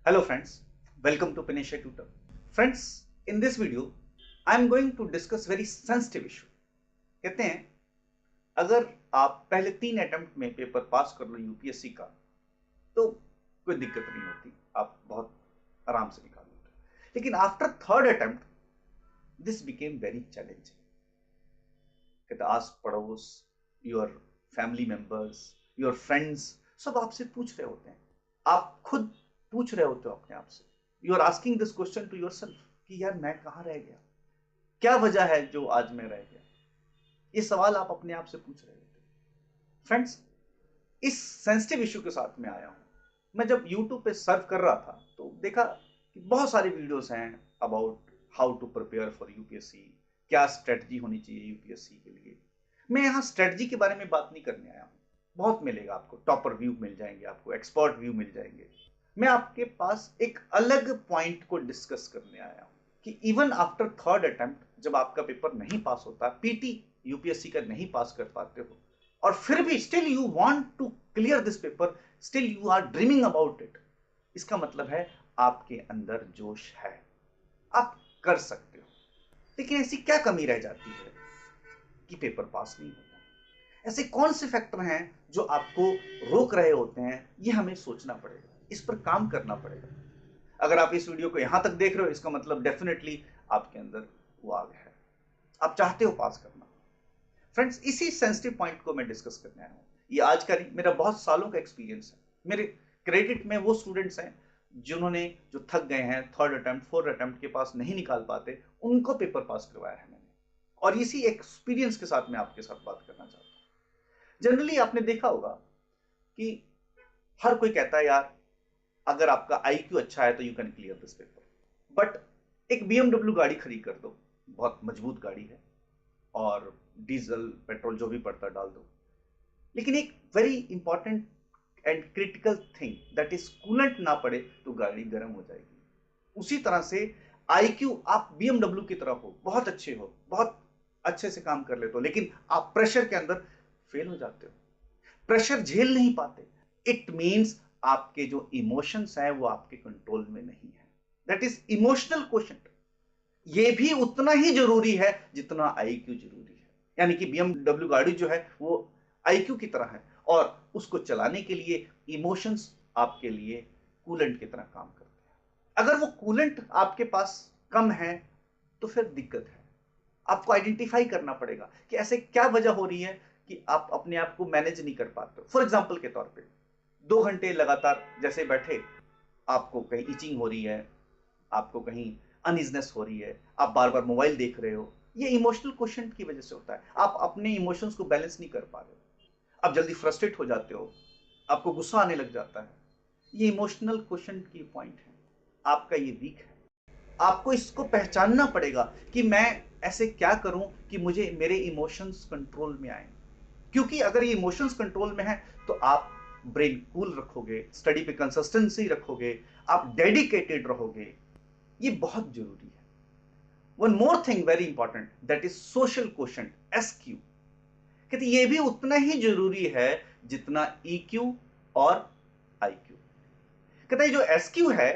Hello friends, welcome to Panisha Tutor. Friends, in this video, I am going to discuss very sensitive issue. कहते हैं अगर आप पहले 3 attempt में paper pass कर लो यूपीएससी का तो कोई दिक्कत नहीं होती, आप बहुत आराम से निकाल लेते। लेकिन after third attempt this became very challenging. कहते आस पड़ोस, your family members, your friends सब आपसे पूछ रहे होते हैं, आप खुद पूछ रहे होते हो अपने आप से। You are asking this question to yourself कि यार मैं कहाँ रह गया, क्या वजह है जो आज मैं रह गया। ये सवाल आप अपने आप से पूछ रहे होते। फ्रेंड्स, इस सेंसिटिव इशू के साथ में आया हूं। मैं जब यूट्यूब पे सर्च कर रहा था तो देखा कि बहुत सारे वीडियोस हैं about how to prepare for UPSC, क्या स्ट्रेटजी होनी चाहिए यूपीएससी के लिए। मैं यहाँ स्ट्रेटजी के बारे में बात नहीं करने आया हूँ, बहुत मिलेगा आपको, टॉपर व्यू मिल जाएंगे, आपको एक्सपर्ट व्यू मिल जाएंगे। मैं आपके पास एक अलग पॉइंट को डिस्कस करने आया हूं कि इवन आफ्टर थर्ड अटेम्प्ट जब आपका पेपर नहीं पास होता, पीटी यूपीएससी का नहीं पास कर पाते हो और फिर भी still you want to clear this paper, still you are dreaming about it, इसका मतलब है आपके अंदर जोश है, आप कर सकते हो। लेकिन ऐसी क्या कमी रह जाती है कि पेपर पास नहीं होता? ऐसे कौन से फैक्टर हैं जो आपको रोक रहे होते हैं? ये हमें सोचना पड़ेगा, इस पर काम करना पड़ेगा। अगर आप इस वीडियो को यहां तक देख रहे हो, इसका मतलब डेफिनेटली आपके अंदर वो आग है, आप चाहते हो पास करना। फ्रेंड्स, इसी सेंसिटिव पॉइंट को मैं डिस्कस करने आया हूं। ये आज का नहीं, मेरा बहुत सालों का एक्सपीरियंस है। मेरे क्रेडिट में वो स्टूडेंट्स हैं जिन्होंने जो थक गए हैं, थर्ड अटेम्प्ट फोर्थ अटेम्प्ट के पास नहीं निकाल पाते, उनको पेपर पास करवाया है मैंने। और इसी एक्सपीरियंस के साथ मैं आपके साथ बात करना चाहता हूं। जनरली आपने देखा होगा कि हर कोई कहता है यार अगर आपका आईक्यू अच्छा है तो you can clear this paper. But एक बीएमडब्ल्यू गाड़ी खरीद कर दो, बहुत मजबूत गाड़ी है, और डीजल पेट्रोल जो भी पड़ता डाल दो, लेकिन एक very important and critical thing that is coolant ना पड़े तो गाड़ी गर्म हो जाएगी। उसी तरह से आईक्यू, आप बीएमडब्ल्यू की तरह हो, बहुत अच्छे हो, बहुत अच्छे से काम कर लेते हो, लेकिन आप प्रेशर के अंदर फेल हो जाते हो, प्रेशर झेल नहीं पाते। इट मीन्स आपके जो इमोशंस हैं वो आपके कंट्रोल में नहीं है। That is emotional question. ये भी उतना ही जरूरी है जितना आईक्यू जरूरी है। यानी कि बीएमडब्ल्यू गाड़ी जो है वो आईक्यू की तरह है, और उसको चलाने के लिए इमोशंस आपके लिए कूलेंट की तरह काम करते हैं। अगर वो कूलेंट आपके पास कम है तो फिर दिक्कत है। आपको आइडेंटिफाई करना पड़ेगा कि ऐसे क्या वजह हो रही है कि आप अपने आप को मैनेज नहीं कर पाते हो। फॉर एग्जाम्पल के तौर पे 2 घंटे लगातार जैसे बैठे, आपको कहीं इचिंग हो रही है, आपको कहीं अनइजनेस हो रही है, आप बार बार मोबाइल देख रहे हो, ये इमोशनल क्वेश्चन की वजह से होता है। आप अपने इमोशंस को बैलेंस नहीं कर पा रहे हो, आप जल्दी फ्रस्ट्रेट हो जाते हो, आपको गुस्सा आने लग जाता है। ये इमोशनल क्वेश्चन की पॉइंट है, आपका ये वीक है। आपको इसको पहचानना पड़ेगा कि मैं ऐसे क्या करूं कि मुझे मेरे इमोशंस कंट्रोल में आए। क्योंकि अगर ये इमोशंस कंट्रोल में है तो आप ब्रेन कूल रखोगे, स्टडी पे कंसिस्टेंसी रखोगे, आप डेडिकेटेड रहोगे। ये बहुत जरूरी है। One more thing very important, that is social quotient, SQ. कहते ये भी उतना ही जरूरी है जितना ईक्यू और आईक्यू। कहते जो एसक्यू है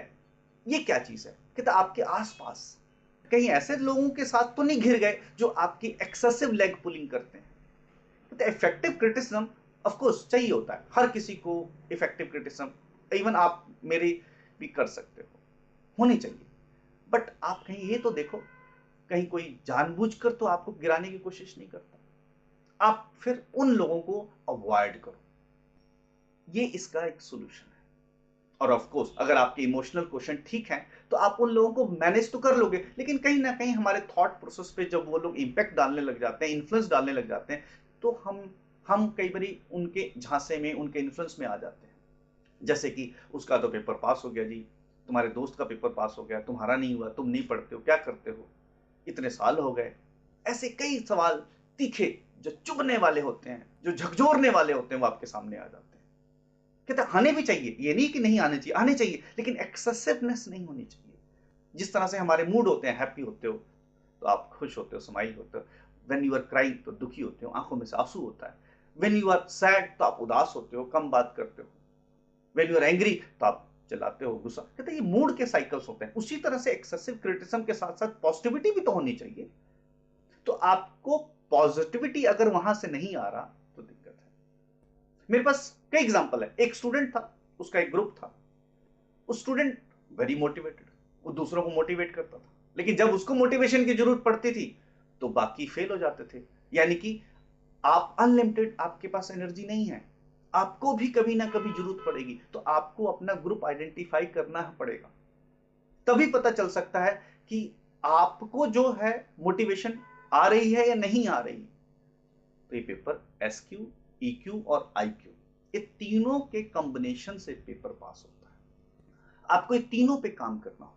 ये क्या चीज है? कहते आपके आसपास कहीं ऐसे लोगों के साथ तो नहीं घिर गए जो आपकी एक्सेसिव लेग पुलिंग करते हैं। कहते इफेक्टिव क्रिटिसिज्म ऑफ कोर्स चाहिए होता है, हर किसी को इफेक्टिव क्रिटिसिज्म, इवन आप मेरी भी कर सकते हो, होनी चाहिए। बट आप कहीं ये तो देखो, कहीं कोई जानबूझकर तो आपको गिराने की कोशिश नहीं करता। आप फिर उन लोगों को अवॉइड करो, ये इसका एक सोल्यूशन है। और ऑफ कोर्स अगर आपके इमोशनल क्वेश्चन ठीक है तो आप उन लोगों को मैनेज तो कर लोगे, लेकिन कहीं ना कहीं हमारे थॉट प्रोसेस पे जब वो लोग इंपैक्ट डालने लग जाते हैं, इन्फ्लुएंस डालने लग जाते हैं, तो हम कई बारी उनके झांसे में, उनके इन्फ्लुएंस में आ जाते हैं। जैसे कि उसका तो पेपर पास हो गया जी, तुम्हारे दोस्त का पेपर पास हो गया, तुम्हारा नहीं हुआ, तुम नहीं पढ़ते हो, क्या करते हो, इतने साल हो गए। ऐसे कई सवाल तीखे जो चुभने वाले होते हैं, जो झकझोरने वाले होते हैं, वो आपके सामने आ जाते हैं। कहते आने भी चाहिए, ये नहीं कि नहीं आने चाहिए, आने चाहिए, लेकिन एक्सेसिवनेस नहीं होनी चाहिए। जिस तरह से हमारे मूड होते हैं, हैप्पी होते हो तो आप खुश होते हो, स्माइल होते हो, व्हेन यू आर क्राइंग तो दुखी होते हो, आंखों में से आंसू होता है, व्हेन यू आर सैड तो आप उदास होते हो, कम बात करते हो, व्हेन यू आर एंग्री तो आप चिल्लाते हो, गुस्सा, कहते हैं ये मूड के साइकिल्स होते हैं। उसी तरह से एक्सेसिव क्रिटिसिज्म के साथ साथ पॉजिटिविटी भी तो होनी चाहिए। तो आपको पॉजिटिविटी अगर वहां से नहीं आ रहा तो दिक्कत है। मेरे पास कई एग्जांपल है। एक स्टूडेंट था, उसका एक ग्रुप था, उस स्टूडेंट वेरी मोटिवेटेड, वो दूसरों को मोटिवेट करता था, लेकिन जब उसको मोटिवेशन की जरूरत पड़ती थी तो बाकी फेल हो जाते थे। यानी कि आप अनलिमिटेड, आपके पास एनर्जी नहीं है, आपको भी कभी ना कभी जरूरत पड़ेगी। तो आपको अपना ग्रुप आइडेंटिफाई करना पड़ेगा, तभी पता चल सकता है कि आपको जो है मोटिवेशन आ रही है या नहीं आ रही। तो ये पेपर एसक्यू, ईक्यू और आईक्यू, ये तीनों के कॉम्बिनेशन से पेपर पास होता है। आपको ये तीनों पे काम करना होगा।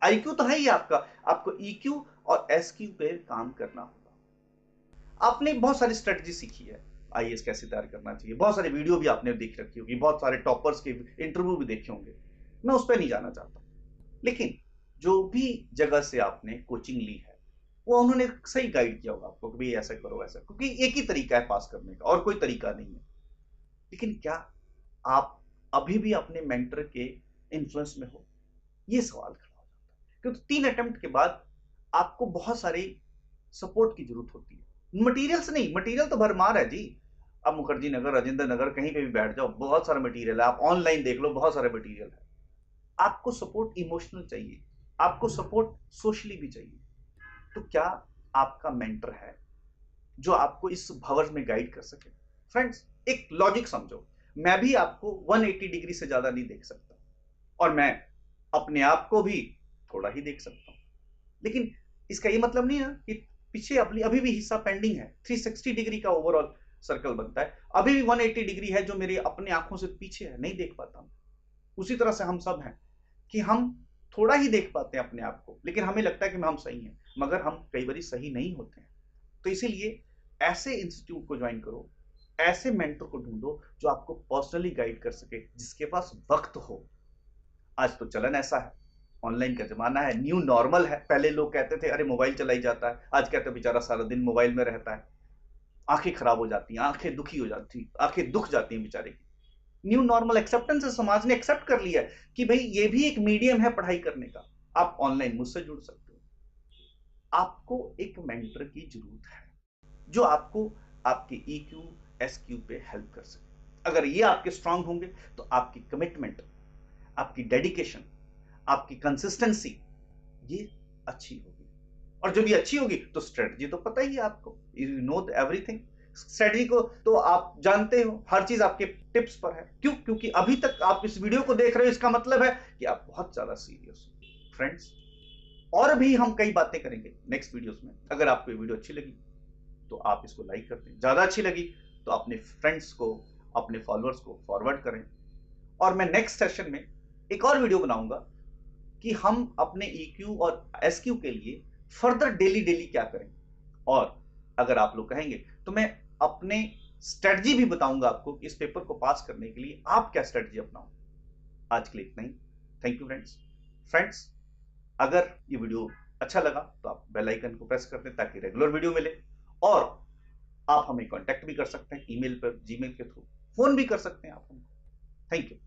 आईक्यू तो है ही आपका, आपको ईक्यू और एसक्यू पे काम करना होगा। आपने बहुत सारी स्ट्रेटजी सीखी है, आईएएस कैसे तैयार करना चाहिए, बहुत सारे वीडियो भी आपने देख रखी होगी, बहुत सारे टॉपर्स के इंटरव्यू भी देखे होंगे, मैं उस पर नहीं जाना चाहता। लेकिन जो भी जगह से आपने कोचिंग ली है वो उन्होंने सही गाइड किया होगा आपको कि भाई ऐसा करो ऐसा, क्योंकि एक ही तरीका है पास करने का और कोई तरीका नहीं है। लेकिन क्या आप अभी भी अपने मेंटर के इन्फ्लुएंस में हो, ये सवाल खड़ा हो जाता है। क्योंकि 3 अटेम्प्ट के बाद आपको बहुत सारी सपोर्ट की जरूरत होती है। मटेरियल्स नहीं, मटेरियल तो भरमार है जी। अब मुखर्जी नगर, राजेंद्र नगर, कहीं पे भी बैठ जाओ, बहुत सारा मटेरियल है। आप ऑनलाइन देख लो, बहुत सारा मटेरियल है। आपको सपोर्ट इमोशनल चाहिए, आपको सपोर्ट सोशली भी चाहिए। तो क्या आपका मेंटर है जो आपको इस भंवर में गाइड कर सके? फ्रेंड्स, एक लॉजिक समझो, मैं भी आपको 180 डिग्री से ज्यादा नहीं देख सकता, और मैं अपने आप को भी थोड़ा ही देख सकता हूं। लेकिन इसका ये मतलब नहीं है कि पीछे अभी भी हिस्सा पेंडिंग है। 360 डिग्री का ओवरऑल सर्कल बनता है, अभी भी 180 डिग्री है जो मेरी अपने आंखों से पीछे है, नहीं देख पाता हूं। उसी तरह से हम सब हैं कि हम थोड़ा ही देख पाते हैं अपने आप को, लेकिन हमें लगता है कि हम सही हैं, मगर हम कई बार सही नहीं होते हैं। तो इसीलिए ऐसे इंस्टीट्यूट को ज्वाइन करो, ऐसे मेंटर को ढूंढो जो आपको पर्सनली गाइड कर सके, जिसके पास वक्त हो। आज तो चलन ऐसा है, ऑनलाइन का जमाना है, न्यू नॉर्मल है। पहले लोग कहते थे अरे मोबाइल चलाई जाता है, आज कहते बेचारा सारा दिन मोबाइल में रहता है, आंखें खराब हो जाती हैं, आंखें दुखी हो जाती, आंखें दुख जाती हैं बेचारे की। न्यू नॉर्मल एक्सेप्टेंस है, समाज ने एक्सेप्ट कर लिया है कि भाई ये भी एक मीडियम है पढ़ाई करने का। आप ऑनलाइन मुझसे जुड़ सकते हो। आपको एक मेंटर की जरूरत है जो आपको आपके ईक्यू एसक्यू पे हेल्प कर सके। अगर ये आपके स्ट्रांग होंगे तो आपकी कमिटमेंट, आपकी डेडिकेशन, आपकी कंसिस्टेंसी ये अच्छी होगी। और जब ये अच्छी होगी तो स्ट्रेटजी तो पता ही है आपको, यू नो एवरीथिंग। स्ट्रेटजी को तो आप जानते हो, हर चीज आपके टिप्स पर है। क्यों? क्योंकि अभी तक आप इस वीडियो को देख रहे हो, इसका मतलब है कि आप बहुत ज्यादा सीरियस हो। फ्रेंड्स, और भी हम कई बातें करेंगे नेक्स्ट वीडियोस में। अगर आपको ये वीडियो अच्छी लगी तो आप इसको लाइक कर दें, ज्यादा अच्छी लगी तो अपने फ्रेंड्स को, अपने फॉलोअर्स को फॉरवर्ड करें। और मैं नेक्स्ट सेशन में एक और वीडियो बनाऊंगा कि हम अपने ईक्यू और एसक्यू के लिए फर्दर डेली क्या करें। और अगर आप लोग कहेंगे तो मैं अपने स्ट्रेटजी भी बताऊंगा आपको कि इस पेपर को पास करने के लिए आप क्या स्ट्रेटजी अपनाओ। आज के लिए इतना ही। Thank you friends. फ्रेंड्स, अगर ये वीडियो अच्छा लगा तो आप बेल आइकन को प्रेस कर दें ताकि रेगुलर वीडियो मिले। और आप हमें कांटेक्ट भी कर सकते हैं ईमेल पर, जीमेल के थ्रू, फोन भी कर सकते हैं आप हमको। Thank you.